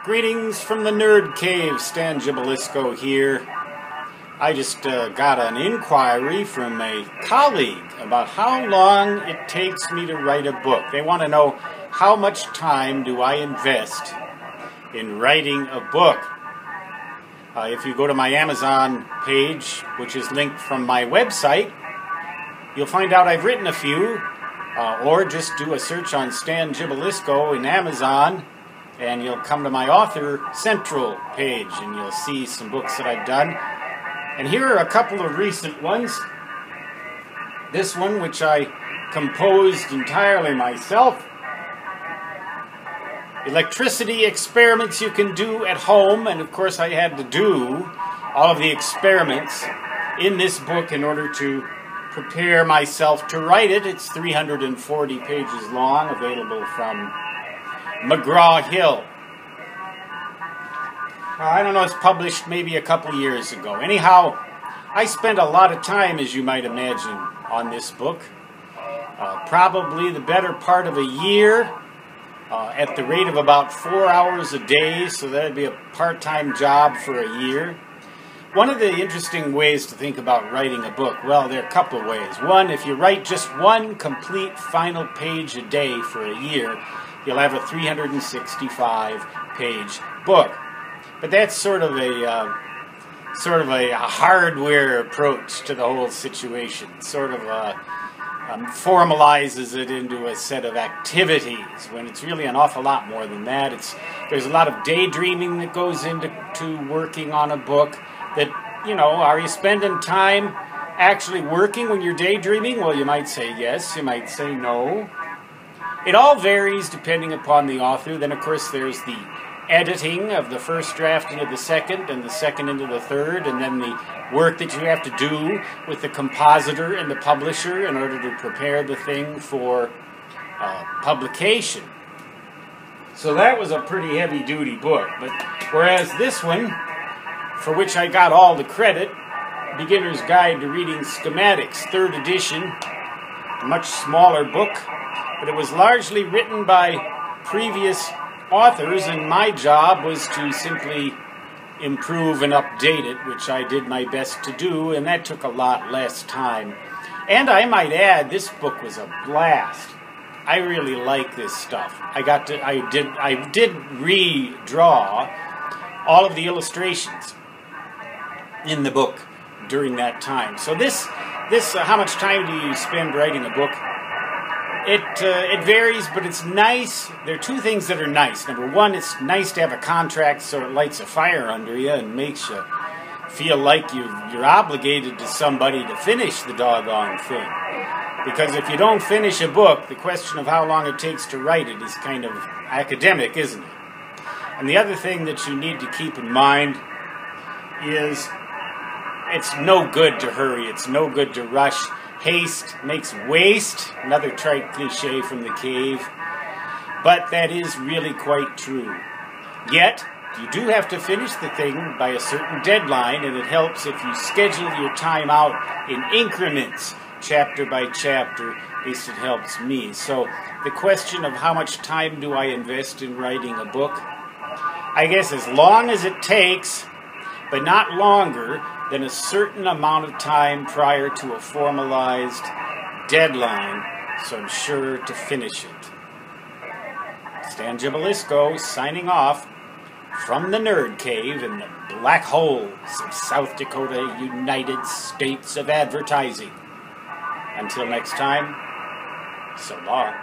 Greetings from the Nerd Cave, Stan Gibilisco here. I just got an inquiry from a colleague about how long it takes me to write a book. They want to know how much time do I invest in writing a book. If you go to my Amazon page, which is linked from my website, you'll find out I've written a few, or just do a search on Stan Gibilisco in Amazon, and you'll come to my Author Central page, and you'll see some books that I've done. And here are a couple of recent ones. This one, which I composed entirely myself. Electricity experiments you can do at home, and of course I had to do all of the experiments in this book in order to prepare myself to write it. It's 340 pages long, available from McGraw-Hill. I don't know, it's published maybe a couple years ago. Anyhow, I spent a lot of time, as you might imagine, on this book. Probably the better part of a year, at the rate of about 4 hours a day, so that would be a part-time job for a year. One of the interesting ways to think about writing a book, well, there are a couple of ways. One, if you write just one complete final page a day for a year, you'll have a 365-page book. But that's sort of a hardware approach to the whole situation. Sort of formalizes it into a set of activities, when it's really an awful lot more than that. There's a lot of daydreaming that goes into working on a book. That, you know, are you spending time actually working when you're daydreaming? Well, you might say yes, you might say no. It all varies depending upon the author. Then, of course, there's the editing of the first draft into the second, and the second into the third, and then the work that you have to do with the compositor and the publisher in order to prepare the thing for publication. So that was a pretty heavy-duty book. But whereas this one, for which I got all the credit, Beginner's Guide to Reading Schematics, 3rd edition, a much smaller book, but it was largely written by previous authors, and my job was to simply improve and update it, which I did my best to do, and that took a lot less time. And I might add, this book was a blast. I really like this stuff. I did redraw all of the illustrations in the book during that time. So this how much time do you spend writing a book? It varies, but it's nice. There are two things that are nice. Number one, it's nice to have a contract so it lights a fire under you and makes you feel like you're obligated to somebody to finish the doggone thing. Because if you don't finish a book, the question of how long it takes to write it is kind of academic, isn't it? And the other thing that you need to keep in mind is it's no good to hurry. It's no good to rush. Haste makes waste, another trite cliche from the cave, but that is really quite true. Yet, you do have to finish the thing by a certain deadline, and it helps if you schedule your time out in increments, chapter by chapter. At least it helps me. So the question of how much time do I invest in writing a book? I guess as long as it takes, but not longer than a certain amount of time prior to a formalized deadline, so I'm sure to finish it. Stan Gibilisco signing off from the Nerd Cave in the black holes of South Dakota, United States of Advertising. Until next time, so long.